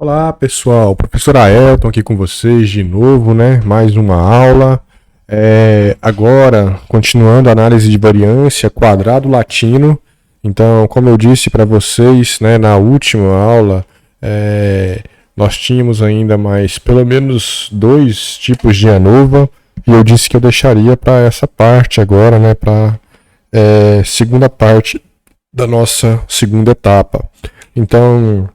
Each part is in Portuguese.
Olá pessoal, professor Aelton aqui com vocês de novo, né? Mais uma aula. Agora, continuando a análise de variância, quadrado latino. Então, como eu disse para vocês, né, na última aula, nós tínhamos ainda mais pelo menos 2 tipos de ANOVA, e eu disse que eu deixaria para essa parte agora, né, para segunda parte da nossa segunda etapa. Então,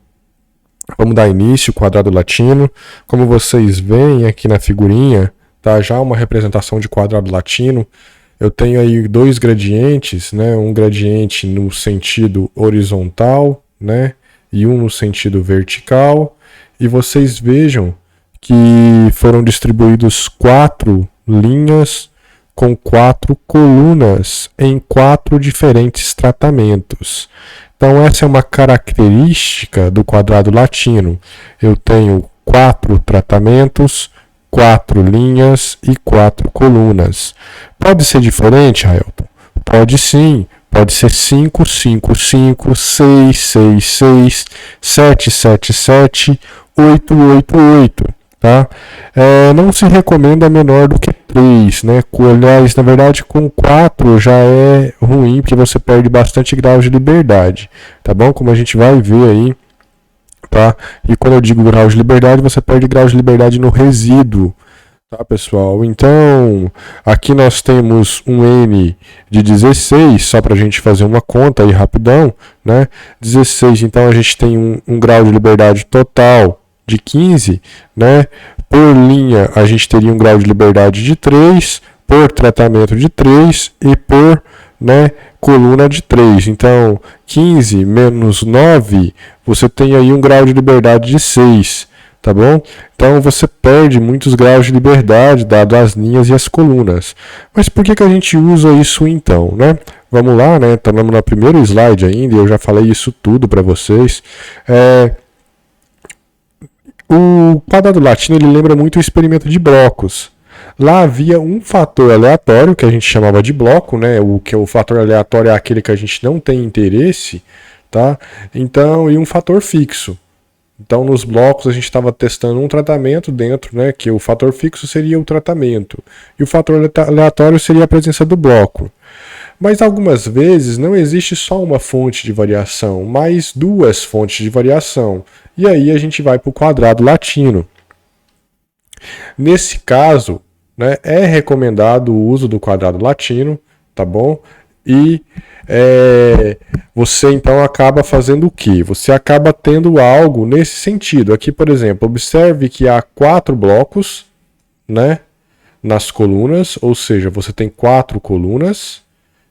vamos dar início, quadrado latino. Como vocês veem aqui na figurinha, tá já uma representação de quadrado latino. Eu tenho aí 2 gradientes, né? Um gradiente no sentido horizontal, né? E um no sentido vertical. E vocês vejam que foram distribuídos 4 linhas com 4 colunas em 4 diferentes tratamentos. Então, essa é uma característica do quadrado latino. Eu tenho 4 tratamentos, 4 linhas e 4 colunas. Pode ser diferente, Aelton? Pode sim. Pode ser 5, 5, 5, 6, 6, 6, 7, 7, 7, 8, 8, 8. Tá? Não se recomenda menor do que 3, né? Aliás, na verdade, com 4 já é ruim, porque você perde bastante graus de liberdade, tá bom? Como a gente vai ver aí, tá? E quando eu digo grau de liberdade, você perde graus de liberdade no resíduo, tá, pessoal? Então, aqui nós temos um N de 16, só para a gente fazer uma conta aí rapidão, né? 16, então a gente tem um grau de liberdade total de 15, né? Por linha a gente teria um grau de liberdade de 3, por tratamento de 3 e por, né, coluna de 3. Então, 15 menos 9, você tem aí um grau de liberdade de 6, tá bom? Então, você perde muitos graus de liberdade dado as linhas e as colunas. Mas por que a gente usa isso então, né? Vamos lá, né? Estamos no primeiro slide ainda, eu já falei isso tudo para vocês. O quadrado latino ele lembra muito o experimento de blocos. Lá havia um fator aleatório, que a gente chamava de bloco, né? O fator aleatório é aquele que a gente não tem interesse, tá? Então, e um fator fixo. Então, nos blocos a gente estava testando um tratamento dentro, né? Que o fator fixo seria o tratamento. E o fator aleatório seria a presença do bloco. Mas algumas vezes não existe só uma fonte de variação, mas 2 fontes de variação. E aí a gente vai para o quadrado latino. Nesse caso, né, é recomendado o uso do quadrado latino, tá bom? E você então acaba fazendo o quê? Você acaba tendo algo nesse sentido. Aqui, por exemplo, observe que há 4 blocos, né, nas colunas, ou seja, você tem 4 colunas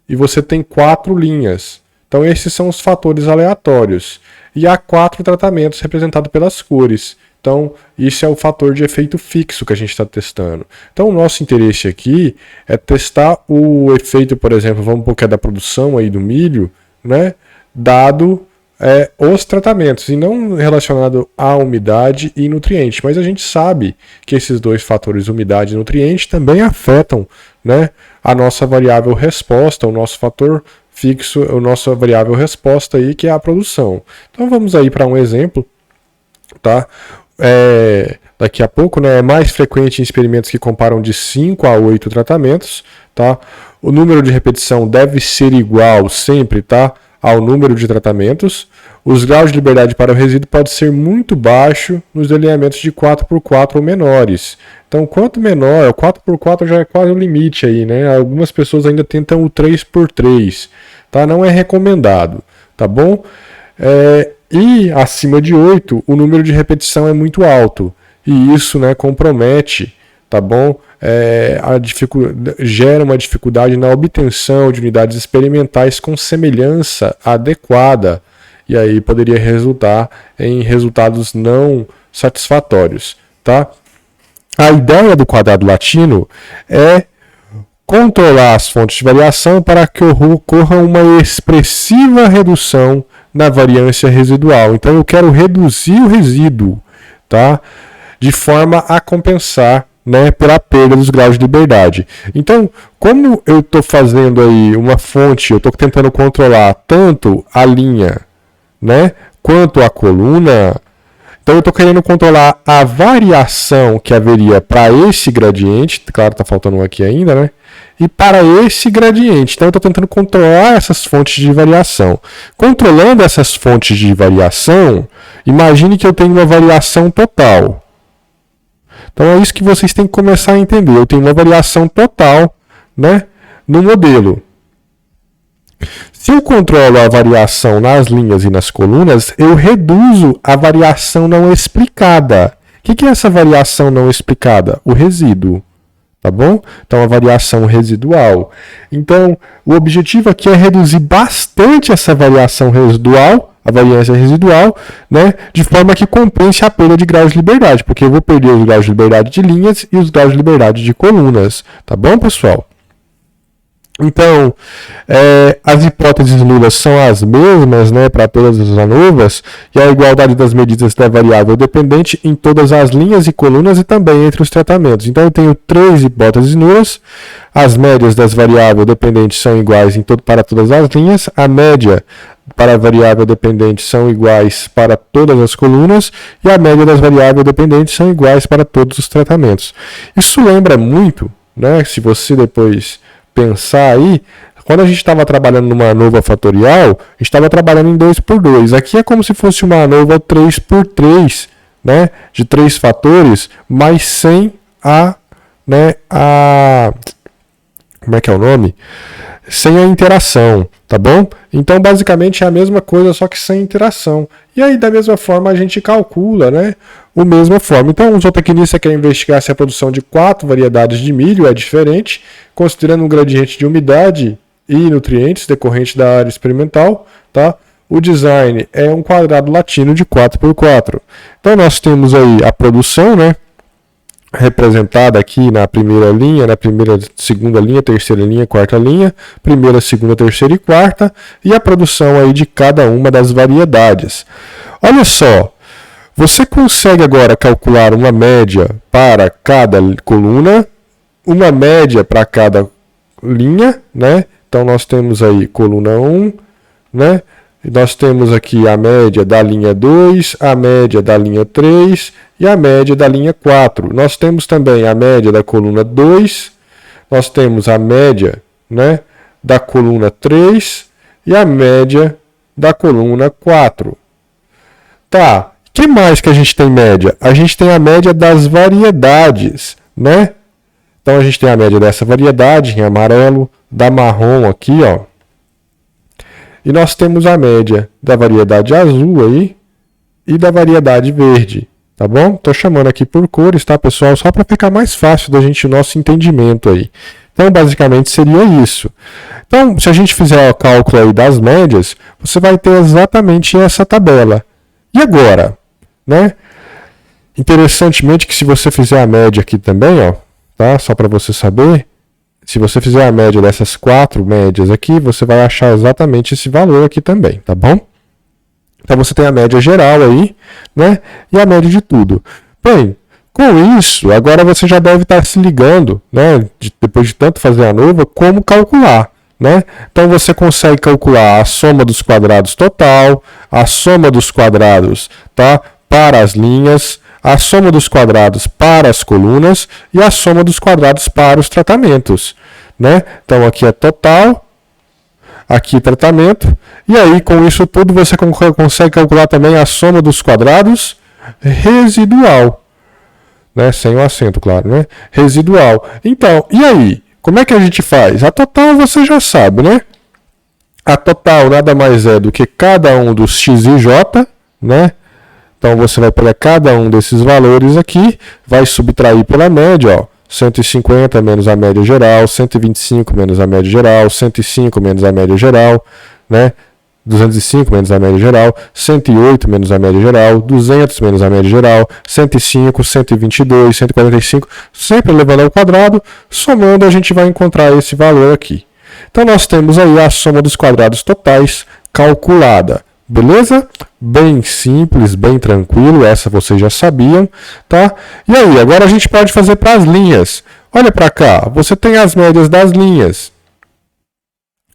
e você tem 4 linhas. Então esses são os fatores aleatórios. E há 4 tratamentos representados pelas cores. Então isso é o fator de efeito fixo que a gente está testando. Então o nosso interesse aqui é testar o efeito, por exemplo, vamos porque é da produção aí do milho, né, dado os tratamentos, e não relacionado à umidade e nutriente. Mas a gente sabe que esses 2 fatores, umidade e nutriente, também afetam, né, a nossa variável resposta, o nosso fator fixo, a nossa variável resposta aí, que é a produção. Então vamos aí para um exemplo, tá? Daqui a pouco, né, é mais frequente em experimentos que comparam de 5 a 8 tratamentos, tá? O número de repetição deve ser igual sempre, tá, ao número de tratamentos. Os graus de liberdade para o resíduo pode ser muito baixo nos alinhamentos de 4x4 ou menores. Então, quanto menor, o 4x4 já é quase o limite aí, né? Algumas pessoas ainda tentam o 3x3, tá? Não é recomendado, tá bom? E acima de 8, o número de repetição é muito alto. E isso, né, compromete, tá bom? Gera uma dificuldade na obtenção de unidades experimentais com semelhança adequada. E aí poderia resultar em resultados não satisfatórios, tá? A ideia do quadrado latino é controlar as fontes de variação para que ocorra uma expressiva redução na variância residual. Então eu quero reduzir o resíduo, tá? De forma a compensar, né, pela perda dos graus de liberdade. Então, como eu estou fazendo aí uma fonte, eu estou tentando controlar tanto a linha, né, quanto a coluna, Então eu estou querendo controlar a variação que haveria para esse gradiente, claro, está faltando um aqui ainda, né? E para esse gradiente. Então eu estou tentando controlar essas fontes de variação. Controlando essas fontes de variação, imagine que eu tenho uma variação total. Então é isso que vocês têm que começar a entender. Eu tenho uma variação total, né, no modelo. Se eu controlo a variação nas linhas e nas colunas, eu reduzo a variação não explicada. O que é essa variação não explicada? O resíduo. Tá bom? Então, a variação residual. Então, o objetivo aqui é reduzir bastante essa variação residual, a variância residual, né, de forma que compense a perda de graus de liberdade, porque eu vou perder os graus de liberdade de linhas e os graus de liberdade de colunas. Tá bom, pessoal? Então, as hipóteses nulas são as mesmas, né, para todas as ANOVAs, e a igualdade das medidas da variável dependente em todas as linhas e colunas e também entre os tratamentos. Então, eu tenho 3 hipóteses nulas, as médias das variáveis dependentes são iguais para todas as linhas, a média para a variável dependente são iguais para todas as colunas, e a média das variáveis dependentes são iguais para todos os tratamentos. Isso lembra muito, né, se você depois pensar aí, quando a gente estava trabalhando numa ANOVA fatorial, a gente estava trabalhando em 2x2. Aqui é como se fosse uma ANOVA 3x3, né, de 3 fatores, mas sem como é que é o nome? Sem a interação, tá bom? Então, basicamente é a mesma coisa, só que sem interação. E aí, da mesma forma, a gente calcula, né, a mesma forma. Então, o zootecnista quer investigar se a produção de 4 variedades de milho é diferente, considerando um gradiente de umidade e nutrientes decorrente da área experimental, tá? O design é um quadrado latino de 4x4. Então, nós temos aí a produção, né, representada aqui na primeira linha, na primeira, segunda linha, terceira linha, quarta linha, primeira, segunda, terceira e quarta, e a produção aí de cada uma das variedades. Olha só, você consegue agora calcular uma média para cada coluna, uma média para cada linha, né? Então nós temos aí coluna 1, né? Nós temos aqui a média da linha 2, a média da linha 3 e a média da linha 4. Nós temos também a média da coluna 2, nós temos a média, né, da coluna 3 e a média da coluna 4. Tá, o que mais que a gente tem média? A gente tem a média das variedades, né? Então a gente tem a média dessa variedade em amarelo, da marrom aqui, ó. E nós temos a média da variedade azul aí e da variedade verde, tá bom? Estou chamando aqui por cores, tá, pessoal? Só para ficar mais fácil da gente, o nosso entendimento aí. Então, basicamente, seria isso. Então, se a gente fizer o cálculo aí das médias, você vai ter exatamente essa tabela. E agora, né? Interessantemente que se você fizer a média aqui também, ó, tá? Só para você saber, se você fizer a média dessas 4 médias aqui, você vai achar exatamente esse valor aqui também, tá bom? Então você tem a média geral aí, né? E a média de tudo. Bem, com isso, agora você já deve estar se ligando, né? Depois de tanto fazer a ANOVA, como calcular, né? Então você consegue calcular a soma dos quadrados total, a soma dos quadrados, tá? Para as linhas, a soma dos quadrados para as colunas e a soma dos quadrados para os tratamentos, né? Então aqui é total, aqui tratamento, e aí com isso tudo você consegue calcular também a soma dos quadrados residual, né? Sem o acento, claro, né? Residual. Então, e aí? Como é que a gente faz? A total você já sabe, né? A total nada mais é do que cada um dos x e j, né? Então você vai pegar cada um desses valores aqui, vai subtrair pela média, ó, 150 menos a média geral, 125 menos a média geral, 105 menos a média geral, né? 205 menos a média geral, 108 menos a média geral, 200 menos a média geral, 105, 122, 145, sempre levando ao quadrado, somando a gente vai encontrar esse valor aqui. Então nós temos aí a soma dos quadrados totais calculada. Beleza? Bem simples, bem tranquilo, essa vocês já sabiam, tá? E aí, agora a gente pode fazer para as linhas. Olha para cá, você tem as médias das linhas,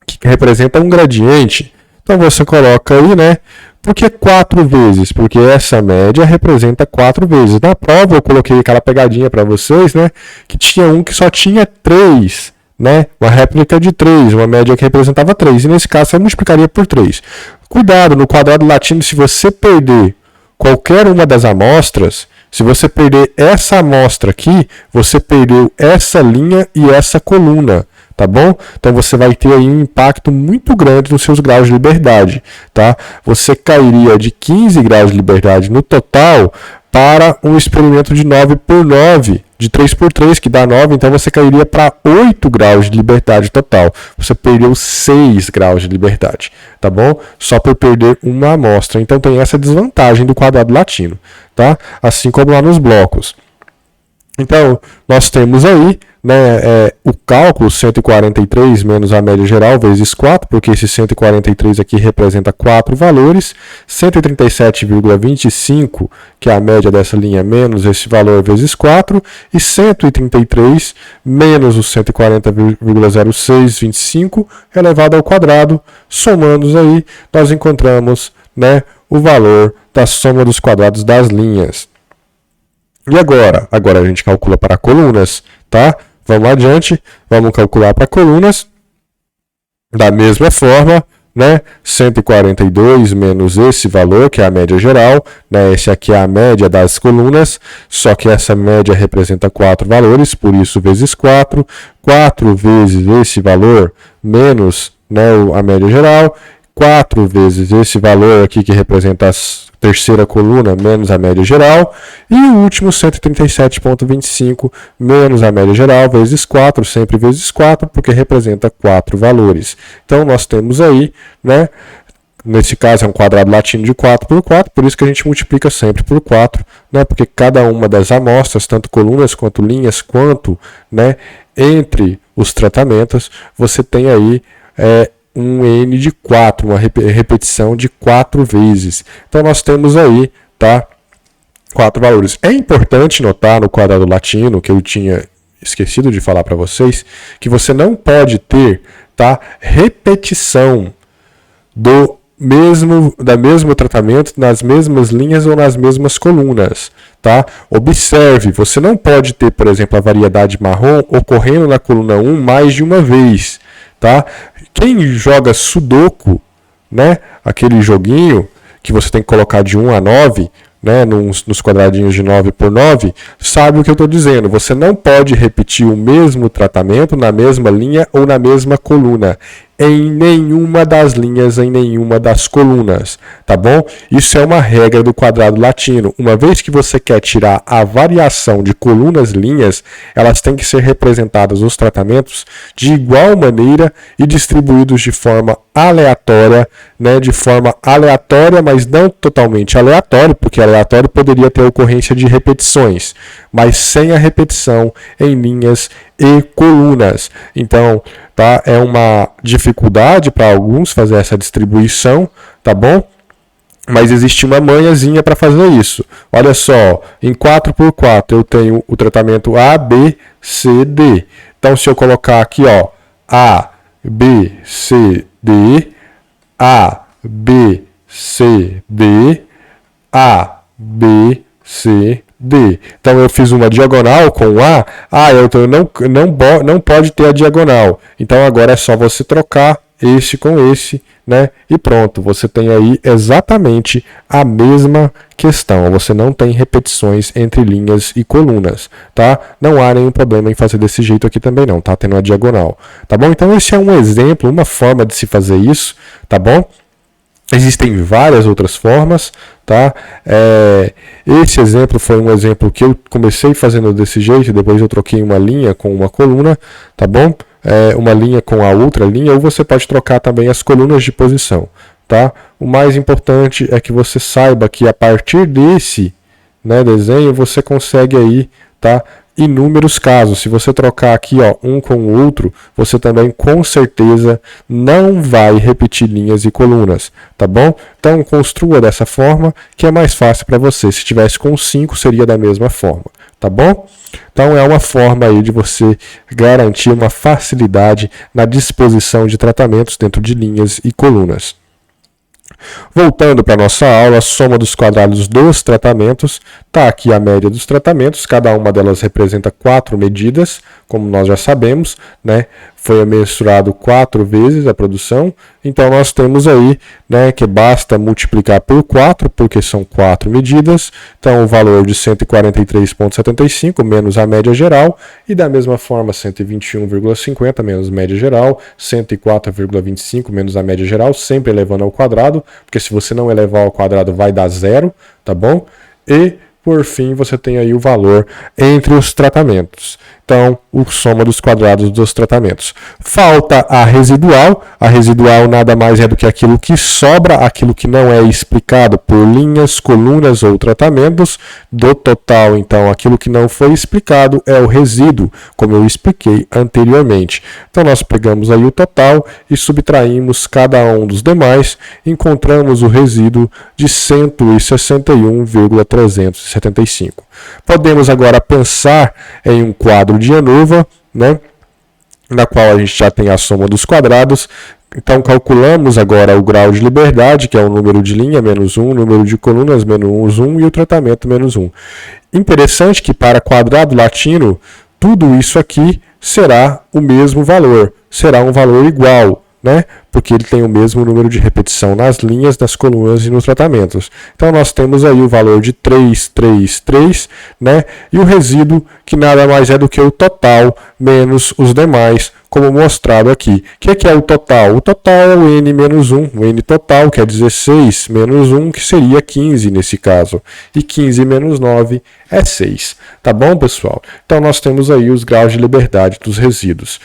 que representam um gradiente. Então você coloca aí, né, Por que 4 vezes? Porque essa média representa 4 vezes. Na prova eu coloquei aquela pegadinha para vocês, né? Que tinha um que só tinha 3, né? Uma réplica de 3, uma média que representava 3. E nesse caso eu multiplicaria por 3. Cuidado, no quadrado latino, se você perder qualquer uma das amostras, se você perder essa amostra aqui, você perdeu essa linha e essa coluna. Tá bom? Então você vai ter aí um impacto muito grande nos seus graus de liberdade, tá? Você cairia de 15 graus de liberdade no total para um experimento de 9 por 9, de 3 por 3, que dá 9, então você cairia para 8 graus de liberdade total. Você perdeu 6 graus de liberdade, tá bom? Só por perder uma amostra. Então tem essa desvantagem do quadrado latino, tá? Assim como lá nos blocos. Então, nós temos aí, né, o cálculo 143 menos a média geral vezes 4, porque esse 143 aqui representa 4 valores, 137,25, que é a média dessa linha, menos esse valor vezes 4, e 133 menos o 140,0625 elevado ao quadrado, somando aí, nós encontramos, né, o valor da soma dos quadrados das linhas. E agora? Agora a gente calcula para colunas, tá? Vamos adiante, vamos calcular para colunas. Da mesma forma, né? 142 menos esse valor, que é a média geral, né? Esse aqui é a média das colunas, só que essa média representa 4 valores, por isso vezes 4. 4 vezes esse valor menos, né, a média geral. 4 vezes esse valor aqui que representa a terceira coluna menos a média geral, e o último 137,25 menos a média geral vezes 4, sempre vezes 4, porque representa 4 valores. Então nós temos aí, né, nesse caso é um quadrado latino de 4 por 4, por isso que a gente multiplica sempre por 4, né, porque cada uma das amostras, tanto colunas quanto linhas, quanto, né, entre os tratamentos, você tem aí um N de 4, uma repetição de 4 vezes. Então nós temos aí, tá, 4 valores. É importante notar no quadrado latino, que eu tinha esquecido de falar para vocês, que você não pode ter, tá, repetição do mesmo tratamento nas mesmas linhas ou nas mesmas colunas, tá? Observe, você não pode ter, por exemplo, a variedade marrom ocorrendo na coluna 1 mais de uma vez, tá? Quem joga Sudoku, né, aquele joguinho que você tem que colocar de 1 a 9, né, nos quadradinhos de 9 por 9, sabe o que eu estou dizendo. Você não pode repetir o mesmo tratamento na mesma linha ou na mesma coluna, em nenhuma das linhas, em nenhuma das colunas, tá bom? Isso é uma regra do quadrado latino. Uma vez que você quer tirar a variação de colunas e linhas, elas têm que ser representadas os tratamentos de igual maneira e distribuídos de forma aleatória, né? De forma aleatória, mas não totalmente aleatório, porque aleatório poderia ter ocorrência de repetições, mas sem a repetição em linhas e colunas. Então, tá, é uma dificuldade para alguns fazer essa distribuição, tá bom? Mas existe uma manhãzinha para fazer isso. Olha só, em 4 por 4 eu tenho o tratamento A, B, C, D. Então, se eu colocar aqui, ó, A, B, C, D, A, B, C, D, A, B, C, D. Então eu fiz uma diagonal com A. Então não pode ter a diagonal. Então agora é só você trocar esse com esse, né? E pronto, você tem aí exatamente a mesma questão. Você não tem repetições entre linhas e colunas, tá? Não há nenhum problema em fazer desse jeito aqui também não, tá? Tendo a diagonal, tá bom? Então esse é um exemplo, uma forma de se fazer isso, tá bom? Existem várias outras formas, tá? Esse exemplo foi um exemplo que eu comecei fazendo desse jeito, depois eu troquei uma linha com uma coluna, tá bom? Uma linha com a outra linha, ou você pode trocar também as colunas de posição, tá? O mais importante é que você saiba que a partir desse, né, desenho você consegue aí, tá, inúmeros casos. Se você trocar aqui, ó, um com o outro, você também com certeza não vai repetir linhas e colunas, tá bom? Então construa dessa forma que é mais fácil para você. Se tivesse com 5 seria da mesma forma, tá bom? Então é uma forma aí de você garantir uma facilidade na disposição de tratamentos dentro de linhas e colunas. Voltando para a nossa aula, soma dos quadrados dos tratamentos. Está aqui a média dos tratamentos, cada uma delas representa 4 medidas, como nós já sabemos, né? Foi mensurado 4 vezes a produção, então nós temos aí, né, que basta multiplicar por 4, porque são 4 medidas, então o valor de 143,75 menos a média geral, e da mesma forma 121,50 menos média geral, 104,25 menos a média geral, sempre elevando ao quadrado, porque se você não elevar ao quadrado vai dar zero, tá bom? E por fim, você tem aí o valor entre os tratamentos. Então, o soma dos quadrados dos tratamentos. Falta a residual. A residual nada mais é do que aquilo que sobra, aquilo que não é explicado por linhas, colunas ou tratamentos. Do total, então, aquilo que não foi explicado é o resíduo, como eu expliquei anteriormente. Então, nós pegamos aí o total e subtraímos cada um dos demais, encontramos o resíduo de 161,375. Podemos agora pensar em um quadro de ANOVA, né, na qual a gente já tem a soma dos quadrados. Então, calculamos agora o grau de liberdade, que é o número de linha menos 1, o número de colunas menos 1 e o tratamento menos 1. Interessante que para quadrado latino, tudo isso aqui será o mesmo valor, será um valor igual, né? Porque ele tem o mesmo número de repetição nas linhas, nas colunas e nos tratamentos. Então, nós temos aí o valor de 333, né? E o resíduo, que nada mais é do que o total menos os demais, como mostrado aqui. O que é o total? O total é o n menos 1. O n total, que é 16 menos 1, que seria 15 nesse caso. E 15 menos 9 é 6. Tá bom, pessoal? Então, nós temos aí os graus de liberdade dos resíduos.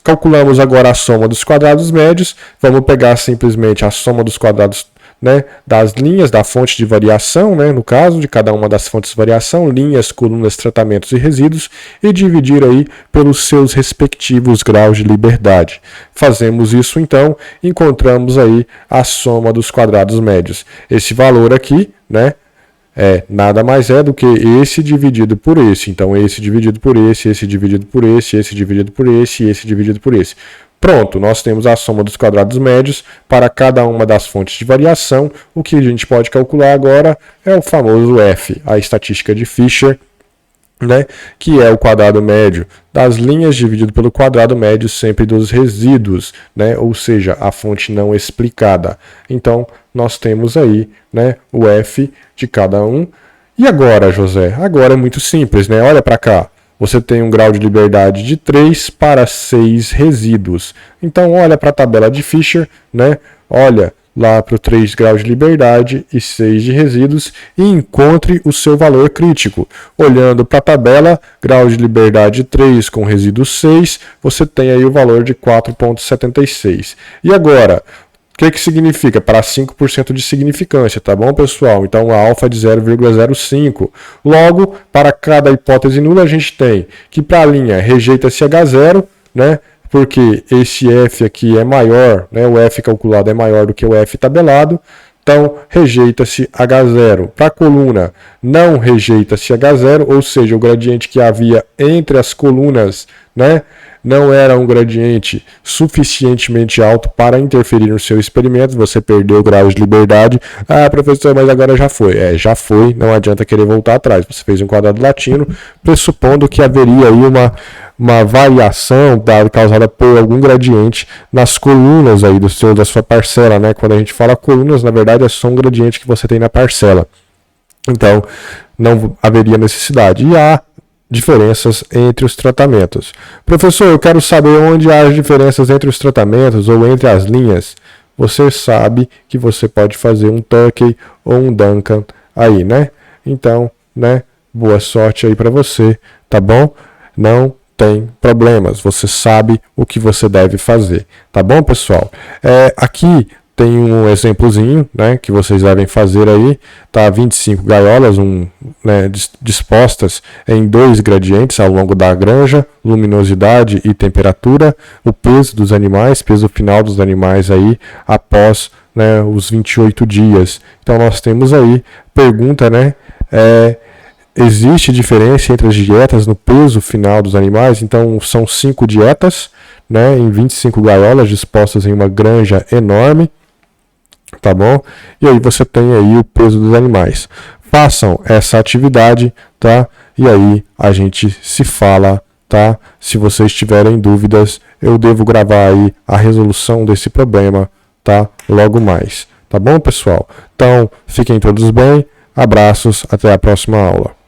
Calculamos agora a soma dos quadrados médios. Vamos pegar simplesmente a soma dos quadrados, né, das linhas, da fonte de variação, né, no caso, de cada uma das fontes de variação, linhas, colunas, tratamentos e resíduos, e dividir aí pelos seus respectivos graus de liberdade. Fazemos isso então, encontramos aí a soma dos quadrados médios. Esse valor aqui, né, nada mais é do que esse dividido por esse. Então, esse dividido por esse dividido por esse dividido por esse dividido por esse. Pronto, nós temos a soma dos quadrados médios para cada uma das fontes de variação. O que a gente pode calcular agora é o famoso F, a estatística de Fisher, né, que é o quadrado médio das linhas dividido pelo quadrado médio sempre dos resíduos, né, ou seja, a fonte não explicada. Então, nós temos aí, né, o F de cada um. E agora, José? Agora é muito simples, né? Olha para cá. Você tem um grau de liberdade de 3 para 6 resíduos. Então, olha para a tabela de Fisher, né? Olha lá para o 3 graus de liberdade e 6 de resíduos e encontre o seu valor crítico. Olhando para a tabela, grau de liberdade 3 com resíduo 6, você tem aí o valor de 4,76. E agora, o que significa? Para 5% de significância, tá bom, pessoal? Então, a alfa é de 0,05. Logo, para cada hipótese nula, a gente tem que para a linha rejeita-se H0, né? Porque esse F aqui é maior, né? O F calculado é maior do que o F tabelado. Então, rejeita-se H0. Para a coluna, não rejeita-se H0, ou seja, o gradiente que havia entre as colunas, né, não era um gradiente suficientemente alto para interferir no seu experimento, você perdeu o grau de liberdade. Ah, professor, mas agora já foi. Já foi, não adianta querer voltar atrás. Você fez um quadrado latino, pressupondo que haveria aí uma variação causada por algum gradiente nas colunas aí da sua parcela, né? Quando a gente fala colunas, na verdade é só um gradiente que você tem na parcela. Então, não haveria necessidade. E há diferenças entre os tratamentos. Professor, eu quero saber onde há as diferenças entre os tratamentos ou entre as linhas. Você sabe que você pode fazer um Tukey ou um Duncan aí, né? Então, né? Boa sorte aí para você, tá bom? Não tem problemas. Você sabe o que você deve fazer, tá bom, pessoal? Aqui tem um exemplozinho, né, que vocês devem fazer aí, tá? 25 gaiolas né, dispostas em 2 gradientes ao longo da granja, luminosidade e temperatura, o peso dos animais, peso final dos animais aí após, né, os 28 dias. Então nós temos aí, pergunta, né, existe diferença entre as dietas no peso final dos animais? Então são 5 dietas, né, em 25 gaiolas dispostas em uma granja enorme. tá bom? E aí você tem aí o peso dos animais. Façam essa atividade, tá? E aí a gente se fala, tá? Se vocês tiverem dúvidas, eu devo gravar aí a resolução desse problema, tá? Logo mais, tá bom, pessoal? Então, fiquem todos bem, abraços, até a próxima aula.